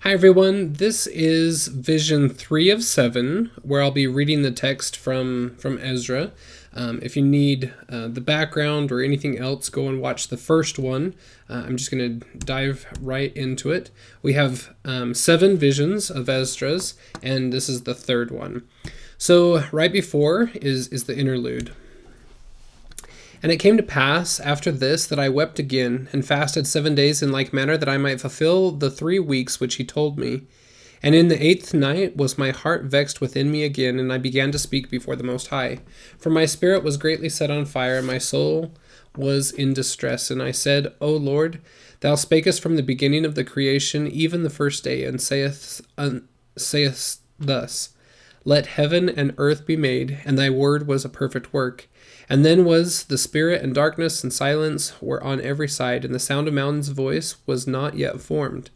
Hi everyone, this is Vision 3 of 7, where I'll be reading the text from Ezra. If you need the background or anything else, go and watch the first one. I'm just going to dive right into it. We have 7 visions of Esdras, and this is the third one. So right before is the interlude. And it came to pass after this that I wept again, and fasted 7 days in like manner, that I might fulfill the 3 weeks which he told me. And in the 8th night was my heart vexed within me again, and I began to speak before the Most High. For my spirit was greatly set on fire, and my soul was in distress. And I said, O Lord, thou spakest from the beginning of the creation, even the first day, and sayest thus, Let heaven and earth be made, and thy word was a perfect work. And then was the spirit, and darkness and silence were on every side, and the sound of man's voice was not yet formed.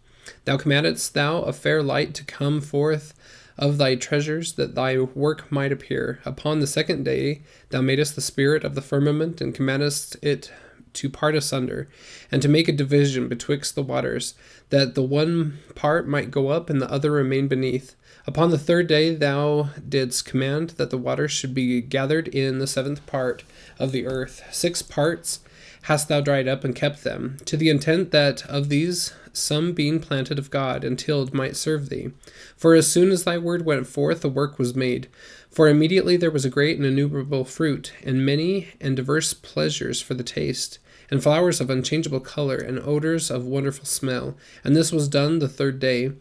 Thou commandest thou a fair light to come forth of thy treasures, that thy work might appear. Upon the 2nd day thou madest the spirit of the firmament, and commandest it to part asunder, and to make a division betwixt the waters, that the one part might go up, and the other remain beneath. Upon the 3rd day thou didst command that the waters should be gathered in the 7th part of the earth. 6 parts hast thou dried up and kept them, to the intent that of these some being planted of God and tilled might serve thee. For as soon as thy word went forth, the work was made. For immediately there was a great and innumerable fruit, and many and diverse pleasures for the taste, and flowers of unchangeable color, and odors of wonderful smell. And this was done the 3rd day.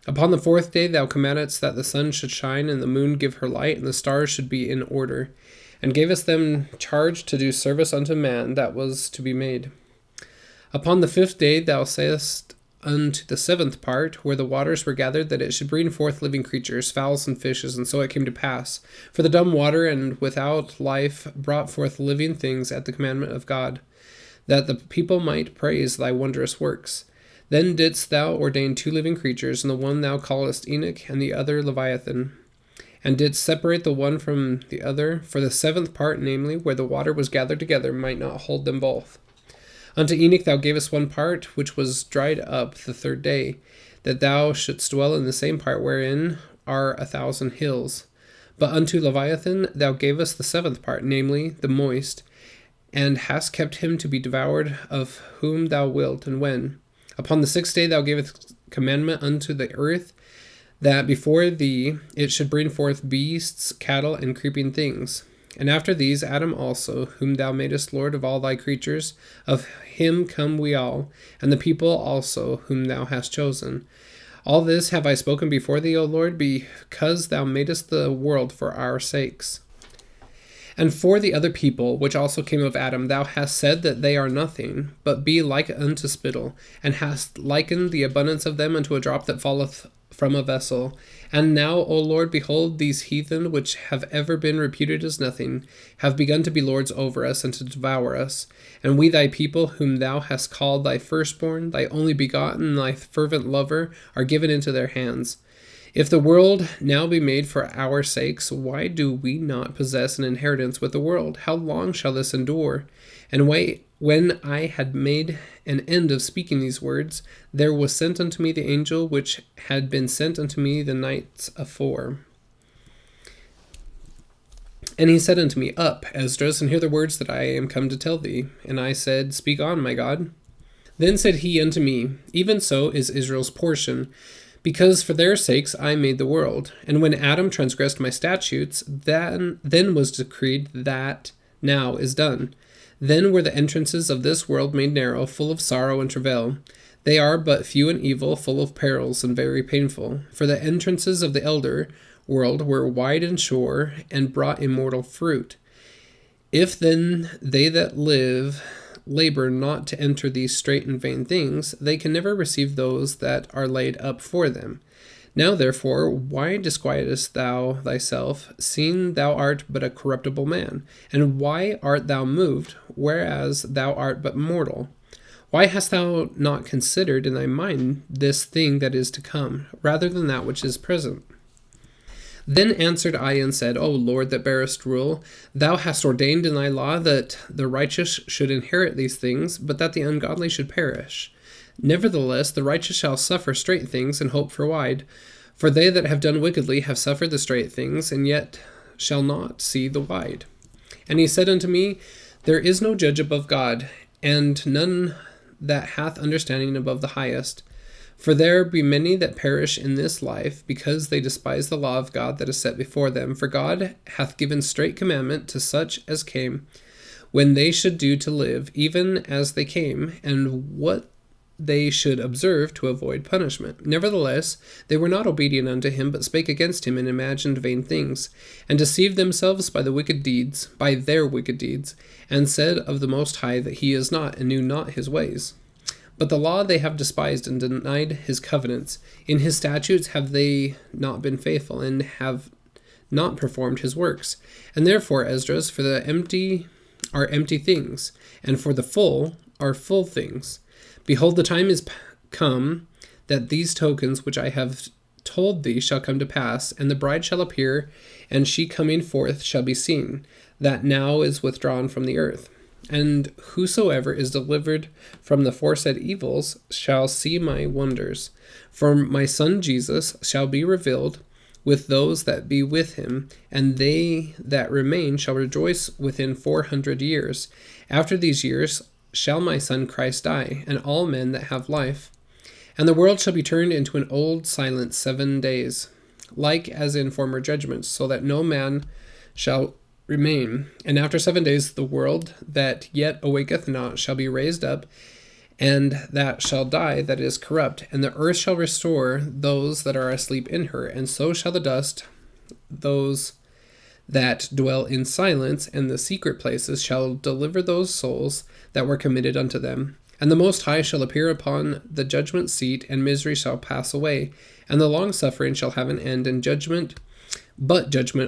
Upon the 4th day thou commandest that the sun should shine, and the moon give her light, and the stars should be in order, and gavest them charge to do service unto man that was to be made. Upon the 5th day thou saidst unto the 7th part, where the waters were gathered, that it should bring forth living creatures, fowls and fishes, and so it came to pass. For the dumb water and without life brought forth living things at the commandment of God, that the people might praise thy wondrous works. Then didst thou ordain 2 living creatures, and the one thou callest Enoch, and the other Leviathan, and didst separate the one from the other, for the 7th part, namely, where the water was gathered together, might not hold them both. Unto Enoch thou gavest 1 part, which was dried up the 3rd day, that thou shouldst dwell in the same part wherein are 1,000 hills. But unto Leviathan thou gavest the 7th part, namely, the moist, and hast kept him to be devoured of whom thou wilt and when. Upon the 6th day thou gavest commandment unto the earth, that before thee it should bring forth beasts, cattle, and creeping things. And after these Adam also, whom thou madest Lord of all thy creatures, of him come we all, and the people also whom thou hast chosen. All this have I spoken before thee, O Lord, because thou madest the world for our sakes. And for the other people, which also came of Adam, thou hast said that they are nothing, but be like unto spittle, and hast likened the abundance of them unto a drop that falleth from a vessel. And now, O Lord, behold, these heathen, which have ever been reputed as nothing, have begun to be lords over us, and to devour us. And we thy people, whom thou hast called thy firstborn, thy only begotten, thy fervent lover, are given into their hands. If the world now be made for our sakes, why do we not possess an inheritance with the world? How long shall this endure? And when I had made an end of speaking these words, there was sent unto me the angel which had been sent unto me the nights afore. And he said unto me, Up, Esdras, and hear the words that I am come to tell thee. And I said, Speak on, my God. Then said he unto me, Even so is Israel's portion, because for their sakes I made the world. And when Adam transgressed my statutes, then was decreed that now is done. Then were the entrances of this world made narrow, full of sorrow and travail. They are but few and evil, full of perils and very painful. For the entrances of the elder world were wide and sure, and brought immortal fruit. If then they that labor not to enter these straight and vain things, they can never receive those that are laid up for them. Now therefore, why disquietest thou thyself, seeing thou art but a corruptible man? And why art thou moved, whereas thou art but mortal? Why hast thou not considered in thy mind this thing that is to come, rather than that which is present? Then answered I and said, O Lord that bearest rule, thou hast ordained in thy law that the righteous should inherit these things, but that the ungodly should perish. Nevertheless, the righteous shall suffer straight things and hope for wide. For they that have done wickedly have suffered the straight things, and yet shall not see the wide. And he said unto me, There is no judge above God, and none that hath understanding above the highest. For there be many that perish in this life, because they despise the law of God that is set before them. For God hath given straight commandment to such as came, when they should do to live, even as they came, and what they should observe to avoid punishment. Nevertheless, they were not obedient unto him, but spake against him, and imagined vain things, and deceived themselves by their wicked deeds, and said of the Most High that he is not, and knew not his ways. But the law they have despised, and denied his covenants. In his statutes have they not been faithful, and have not performed his works. And therefore, Esdras, for the empty are empty things, and for the full are full things. Behold, the time is come that these tokens which I have told thee shall come to pass, and the bride shall appear, and she coming forth shall be seen, that now is withdrawn from the earth. And whosoever is delivered from the foresaid evils shall see my wonders. For my son Jesus shall be revealed with those that be with him, and they that remain shall rejoice within 400 years. After these years shall my son Christ die, and all men that have life. And the world shall be turned into an old silence 7 days, like as in former judgments, so that no man shall remain. And after 7 days the world that yet awaketh not shall be raised up, and that shall die that is corrupt, and the earth shall restore those that are asleep in her, and so shall the dust, those that dwell in silence, and the secret places shall deliver those souls that were committed unto them. And the Most High shall appear upon the judgment seat, and misery shall pass away, and the long suffering shall have an end, and judgment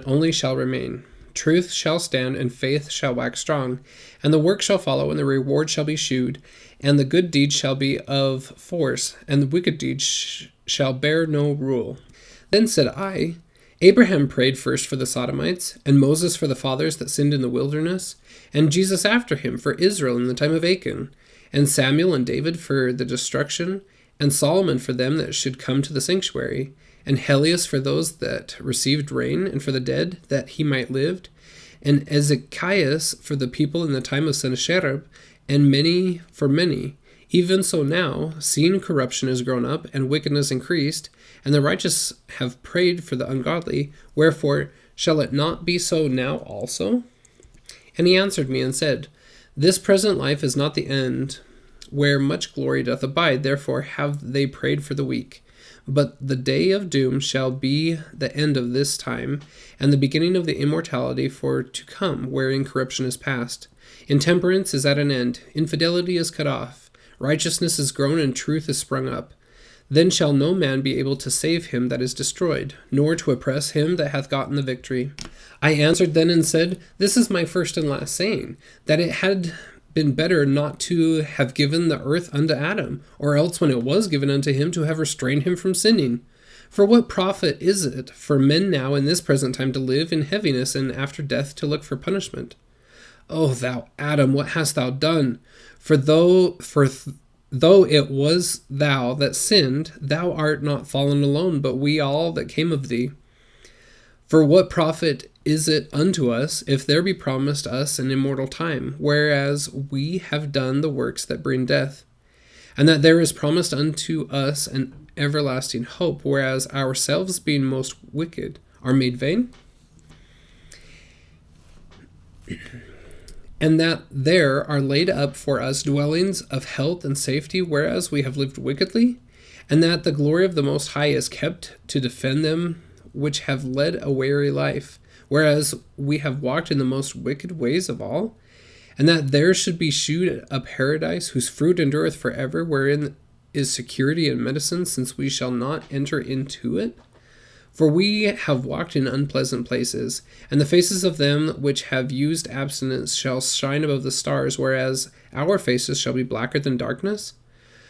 only shall remain. Truth shall stand, and faith shall wax strong, and the work shall follow, and the reward shall be shewed, and the good deeds shall be of force, and the wicked deeds shall bear no rule. Then said I, Abraham prayed first for the Sodomites, and Moses for the fathers that sinned in the wilderness, and Jesus after him for Israel in the time of Achan, and Samuel and David for the destruction, and Solomon for them that should come to the sanctuary, and Helias for those that received rain, and for the dead that he might live, and Ezekias for the people in the time of Sennacherib, and many for many. Even so now, seeing corruption is grown up, and wickedness increased, and the righteous have prayed for the ungodly, wherefore shall it not be so now also? And he answered me and said, This present life is not the end, where much glory doth abide, therefore have they prayed for the weak. But the day of doom shall be the end of this time, and the beginning of the immortality for to come, wherein corruption is past. Intemperance is at an end, infidelity is cut off, righteousness is grown, and truth is sprung up. Then shall no man be able to save him that is destroyed, nor to oppress him that hath gotten the victory. I answered then and said, This is my first and last saying, that it had been better not to have given the earth unto Adam, or else when it was given unto him to have restrained him from sinning. For what profit is it for men now in this present time to live in heaviness, and after death to look for punishment? O thou Adam, what hast thou done? For though it was thou that sinned, thou art not fallen alone, but we all that came of thee. For what profit is it unto us, if there be promised us an immortal time, whereas we have done the works that bring death? And that there is promised unto us an everlasting hope, whereas ourselves being most wicked are made vain? And that there are laid up for us dwellings of health and safety, whereas we have lived wickedly? And that the glory of the Most High is kept to defend them which have led a weary life, whereas we have walked in the most wicked ways of all? And that there should be shewed a paradise whose fruit endureth forever, wherein is security and medicine, since we shall not enter into it? For we have walked in unpleasant places, and the faces of them which have used abstinence shall shine above the stars, whereas our faces shall be blacker than darkness?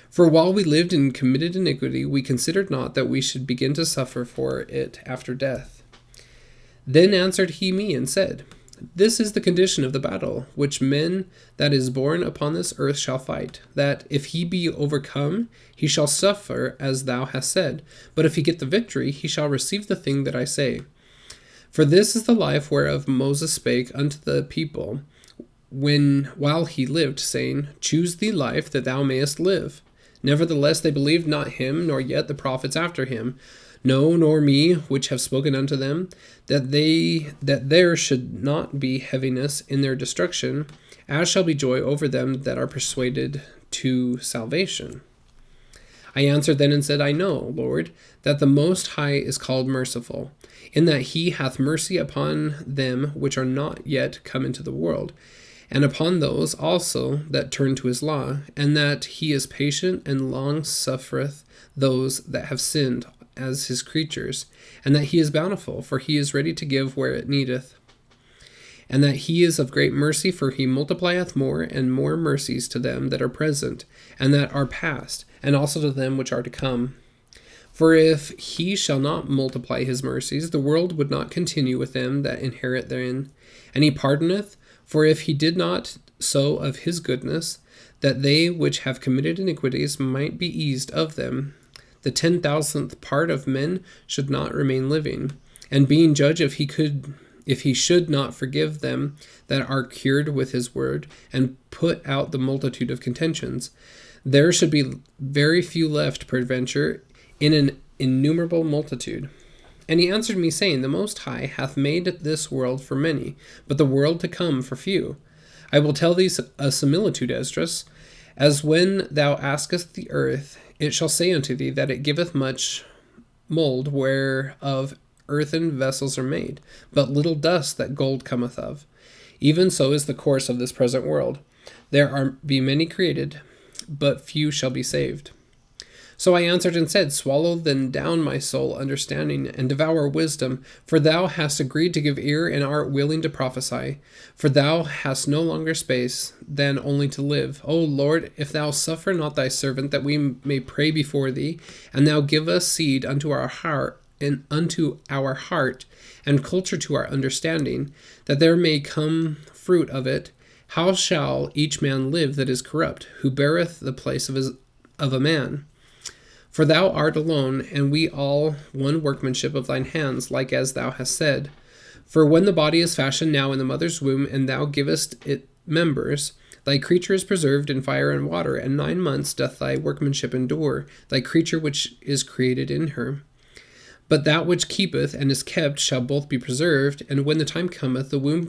For while we lived in committed iniquity, we considered not that we should begin to suffer for it after death. Then answered he me and said, This is the condition of the battle, which men that is born upon this earth shall fight, that if he be overcome, he shall suffer as thou hast said. But if he get the victory, he shall receive the thing that I say. For this is the life whereof Moses spake unto the people, while he lived, saying, Choose thee life, that thou mayest live. Nevertheless they believed not him, nor yet the prophets after him. No, nor me, which have spoken unto them, that there should not be heaviness in their destruction, as shall be joy over them that are persuaded to salvation. I answered then and said, I know, Lord, that the Most High is called merciful, in that he hath mercy upon them which are not yet come into the world, and upon those also that turn to his law, and that he is patient and long suffereth those that have sinned as his creatures, and that he is bountiful, for he is ready to give where it needeth, and that he is of great mercy, for he multiplieth more and more mercies to them that are present, and that are past, and also to them which are to come. For if he shall not multiply his mercies, the world would not continue with them that inherit therein. And he pardoneth, for if he did not so of his goodness, that they which have committed iniquities might be eased of them, the 10,000th part of men should not remain living. And being judge, if he should not forgive them that are cured with his word, and put out the multitude of contentions, there should be very few left, peradventure, in an innumerable multitude. And he answered me, saying, The Most High hath made this world for many, but the world to come for few. I will tell thee a similitude, Esdras, as when thou askest the earth, it shall say unto thee that it giveth much mold whereof earthen vessels are made, but little dust that gold cometh of. Even so is the course of this present world. There be many created, but few shall be saved. So I answered and said, Swallow then down my soul understanding, and devour wisdom, for thou hast agreed to give ear, and art willing to prophesy. For thou hast no longer space than only to live. O Lord, if thou suffer not thy servant, that we may pray before thee, and thou give us seed unto our heart, and culture to our understanding, that there may come fruit of it, how shall each man live that is corrupt, who beareth the place of a man? For thou art alone, and we all one workmanship of thine hands, like as thou hast said. For when the body is fashioned now in the mother's womb, and thou givest it members, thy creature is preserved in fire and water, and 9 months doth thy workmanship endure, thy creature which is created in her. But that which keepeth and is kept shall both be preserved, and when the time cometh, the womb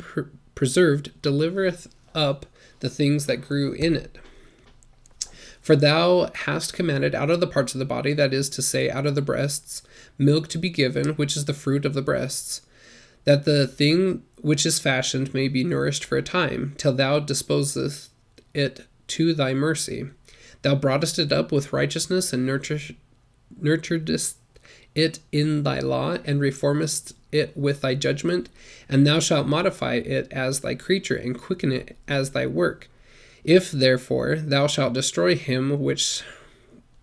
preserved delivereth up the things that grew in it. For thou hast commanded out of the parts of the body, that is to say, out of the breasts, milk to be given, which is the fruit of the breasts, that the thing which is fashioned may be nourished for a time, till thou disposest it to thy mercy. Thou broughtest it up with righteousness, and nurturedst it in thy law, and reformest it with thy judgment, and thou shalt modify it as thy creature, and quicken it as thy work. If, therefore, thou shalt destroy him which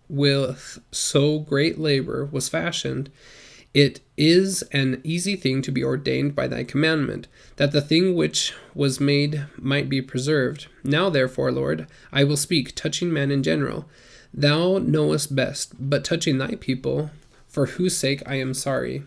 with so great labor was fashioned, it is an easy thing to be ordained by thy commandment, that the thing which was made might be preserved. Now, therefore, Lord, I will speak touching man in general. Thou knowest best, but touching thy people, for whose sake I am sorry,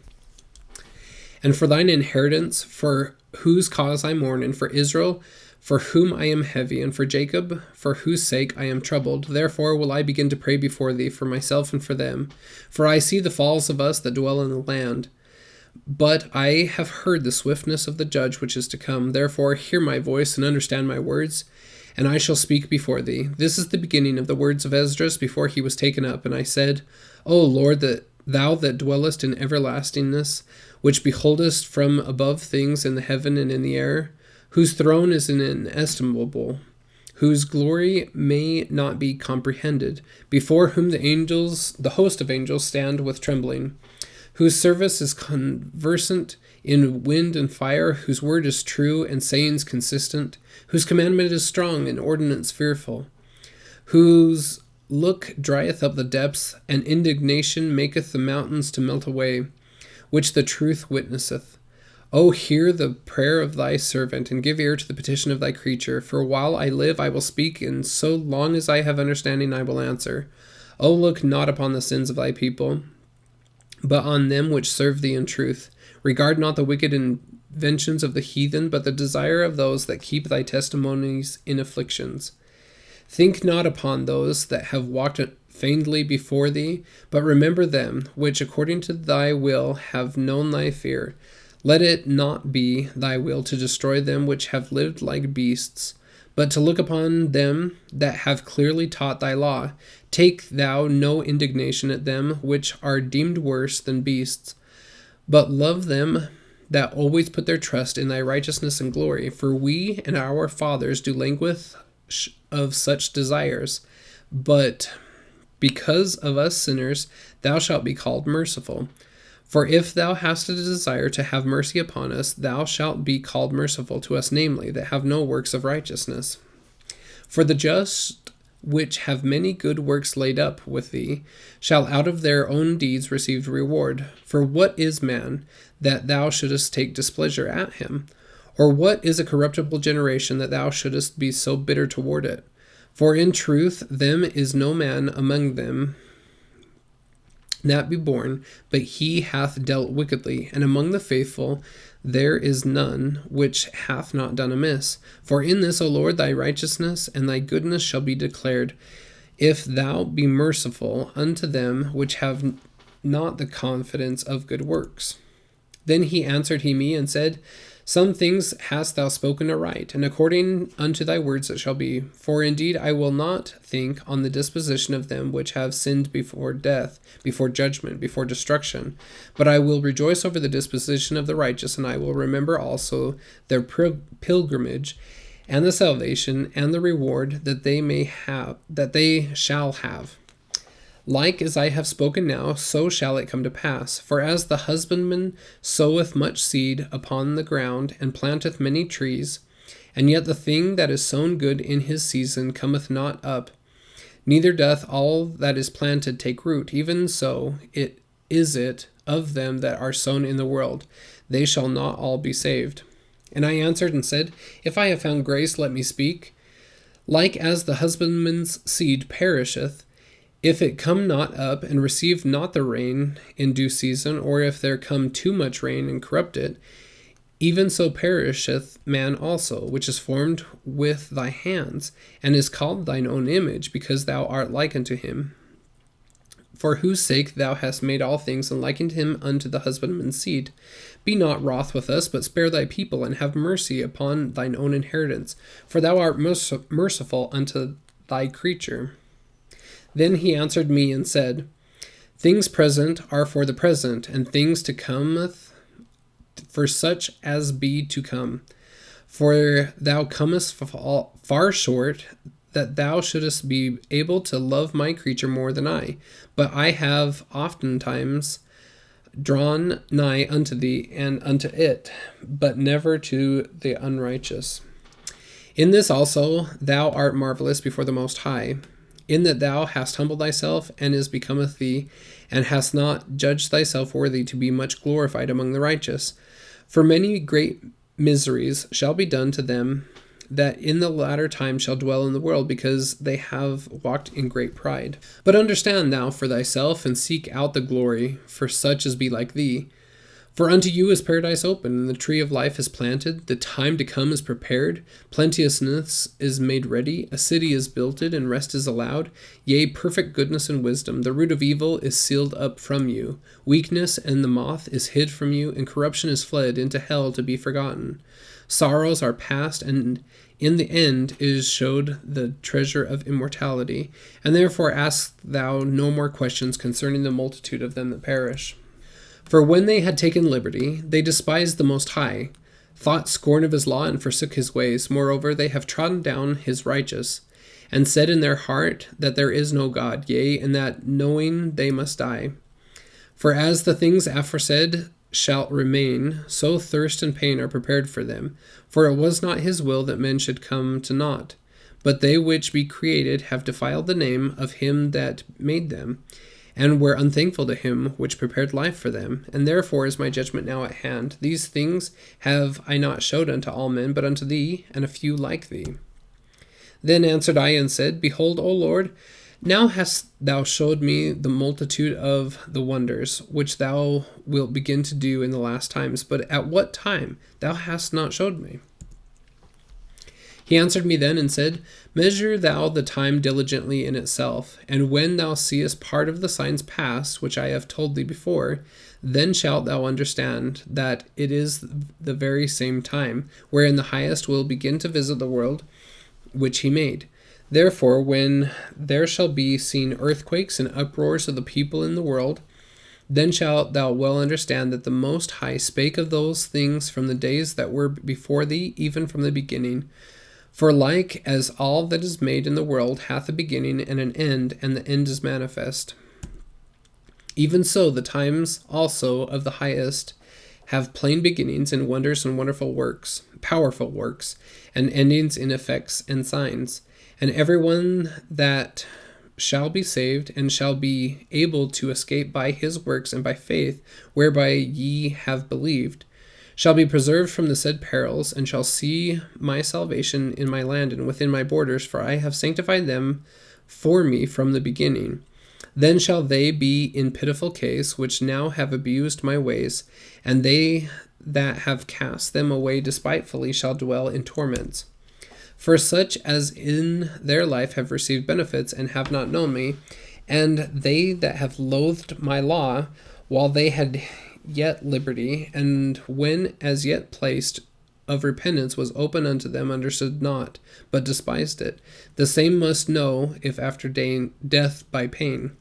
and for thine inheritance, for whose cause I mourn, and for Israel, for whom I am heavy, and for Jacob, for whose sake I am troubled. Therefore will I begin to pray before thee for myself and for them. For I see the falls of us that dwell in the land. But I have heard the swiftness of the judge which is to come. Therefore hear my voice and understand my words, and I shall speak before thee. This is the beginning of the words of Esdras before he was taken up. And I said, O Lord, that thou that dwellest in everlastingness, which beholdest from above things in the heaven and in the air, whose throne is inestimable, whose glory may not be comprehended, before whom the host of angels stand with trembling, whose service is conversant in wind and fire, whose word is true and sayings consistent, whose commandment is strong and ordinance fearful, whose look drieth up the depths, and indignation maketh the mountains to melt away, which the truth witnesseth. O hear the prayer of thy servant, and give ear to the petition of thy creature. For while I live I will speak, and so long as I have understanding I will answer. O look not upon the sins of thy people, but on them which serve thee in truth. Regard not the wicked inventions of the heathen, but the desire of those that keep thy testimonies in afflictions. Think not upon those that have walked feignedly before thee, but remember them which according to thy will have known thy fear. Let it not be thy will to destroy them which have lived like beasts, but to look upon them that have clearly taught thy law. Take thou no indignation at them which are deemed worse than beasts, but love them that always put their trust in thy righteousness and glory. For we and our fathers do languish of such desires, but because of us sinners thou shalt be called merciful. For if thou hast a desire to have mercy upon us, thou shalt be called merciful to us, namely, that have no works of righteousness. For the just, which have many good works laid up with thee, shall out of their own deeds receive reward. For what is man, that thou shouldest take displeasure at him? Or what is a corruptible generation, that thou shouldest be so bitter toward it? For in truth them is no man among them that be born, but he hath dealt wickedly, and among the faithful there is none which hath not done amiss. For in this, O Lord, thy righteousness and thy goodness shall be declared, if thou be merciful unto them which have not the confidence of good works. Then he answered me and said, Some things hast thou spoken aright, and according unto thy words it shall be. For indeed I will not think on the disposition of them which have sinned before death, before judgment, before destruction, but I will rejoice over the disposition of the righteous, and I will remember also their pilgrimage, and the salvation, and the reward that they shall have. Like as I have spoken now, so shall it come to pass. For as the husbandman soweth much seed upon the ground, and planteth many trees, and yet the thing that is sown good in his season cometh not up, neither doth all that is planted take root, even so it is of them that are sown in the world. They shall not all be saved. And I answered and said, If I have found grace, let me speak. Like as the husbandman's seed perisheth, if it come not up, and receive not the rain in due season, or if there come too much rain and corrupt it, even so perisheth man also, which is formed with thy hands, and is called thine own image, because thou art like unto him. For whose sake thou hast made all things, and likened him unto the husbandman's seed. Be not wroth with us, but spare thy people, and have mercy upon thine own inheritance, for thou art merciful unto thy creature. Then he answered me and said, Things present are for the present, and things to come for such as be to come. For thou comest far short, that thou shouldest be able to love my creature more than I. But I have oftentimes drawn nigh unto thee and unto it, but never to the unrighteous. In this also thou art marvelous before the Most High, in that thou hast humbled thyself, and is becometh thee, and hast not judged thyself worthy to be much glorified among the righteous. For many great miseries shall be done to them that in the latter time shall dwell in the world, because they have walked in great pride. But understand thou for thyself, and seek out the glory for such as be like thee. For unto you is paradise open, and the tree of life is planted, the time to come is prepared, plenteousness is made ready, a city is builded, and rest is allowed, yea, perfect goodness and wisdom. The root of evil is sealed up from you, weakness and the moth is hid from you, and corruption is fled into hell to be forgotten. Sorrows are past, and in the end is showed the treasure of immortality. And therefore ask thou no more questions concerning the multitude of them that perish. For when they had taken liberty, they despised the Most High, thought scorn of his law, and forsook his ways. Moreover, they have trodden down his righteous, and said in their heart that there is no God, yea, and that knowing they must die. For as the things aforesaid shall remain, so thirst and pain are prepared for them. For it was not his will that men should come to naught, but they which be created have defiled the name of him that made them, and were unthankful to him which prepared life for them. And therefore is my judgment now at hand. These things have I not showed unto all men, but unto thee, and a few like thee. Then answered I and said, Behold, O Lord, now hast thou showed me the multitude of the wonders which thou wilt begin to do in the last times, but at what time thou hast not showed me. He answered me then and said, Measure thou the time diligently in itself, and when thou seest part of the signs pass, which I have told thee before, then shalt thou understand that it is the very same time, wherein the Highest will begin to visit the world which he made. Therefore, when there shall be seen earthquakes and uproars of the people in the world, then shalt thou well understand that the Most High spake of those things from the days that were before thee, even from the beginning. For like as all that is made in the world hath a beginning and an end, and the end is manifest, even so the times also of the Highest have plain beginnings in wonders and wonderful works, powerful works, and endings in effects and signs. And everyone that shall be saved and shall be able to escape by his works and by faith, whereby ye have believed, shall be preserved from the said perils, and shall see my salvation in my land and within my borders, for I have sanctified them for me from the beginning. Then shall they be in pitiful case, which now have abused my ways, and they that have cast them away despitefully shall dwell in torments. For such as in their life have received benefits and have not known me, and they that have loathed my law, while they had yet liberty, and when as yet placed of repentance was open unto them, understood not, but despised it, the same must know, if after death by pain.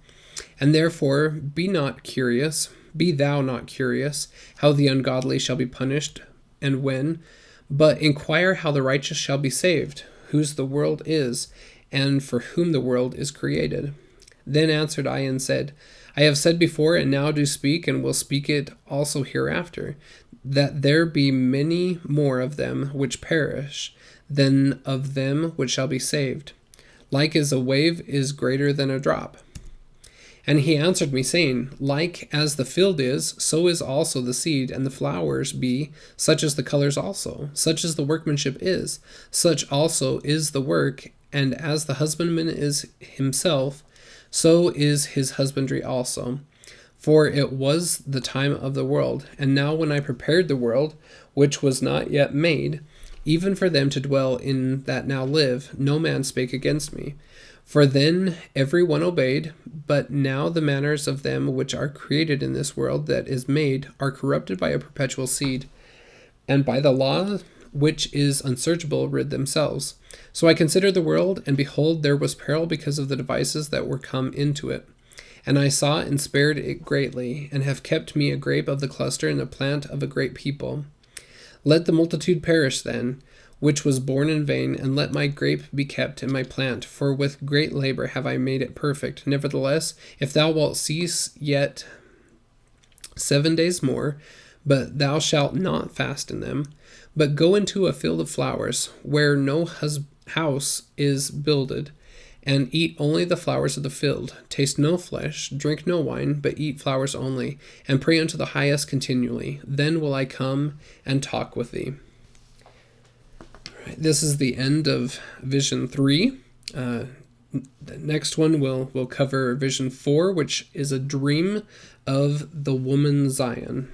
And therefore be thou not curious, how the ungodly shall be punished, and when, but inquire how the righteous shall be saved, whose the world is, and for whom the world is created. Then answered I and said, I have said before, and now do speak, and will speak it also hereafter, that there be many more of them which perish than of them which shall be saved. Like as a wave is greater than a drop. And he answered me, saying, Like as the field is, so is also the seed, and the flowers be, such as the colors also, such as the workmanship is, such also is the work, and as the husbandman is himself, so is his husbandry also. For it was the time of the world, and now when I prepared the world, which was not yet made, even for them to dwell in that now live, no man spake against me. For then every one obeyed, but now the manners of them which are created in this world that is made are corrupted by a perpetual seed, and by the law which is unsearchable rid themselves. So I considered the world, and behold, there was peril because of the devices that were come into it. And I saw and spared it greatly, and have kept me a grape of the cluster and a plant of a great people. Let the multitude perish then, which was born in vain, and let my grape be kept and my plant, for with great labor have I made it perfect. Nevertheless, if thou wilt cease yet 7 days more, but thou shalt not fast in them, but go into a field of flowers, where no house is builded, and eat only the flowers of the field. Taste no flesh, drink no wine, but eat flowers only, and pray unto the Highest continually. Then will I come and talk with thee. This is the end of Vision 3. The next one we'll cover Vision 4, which is a dream of the woman Zion.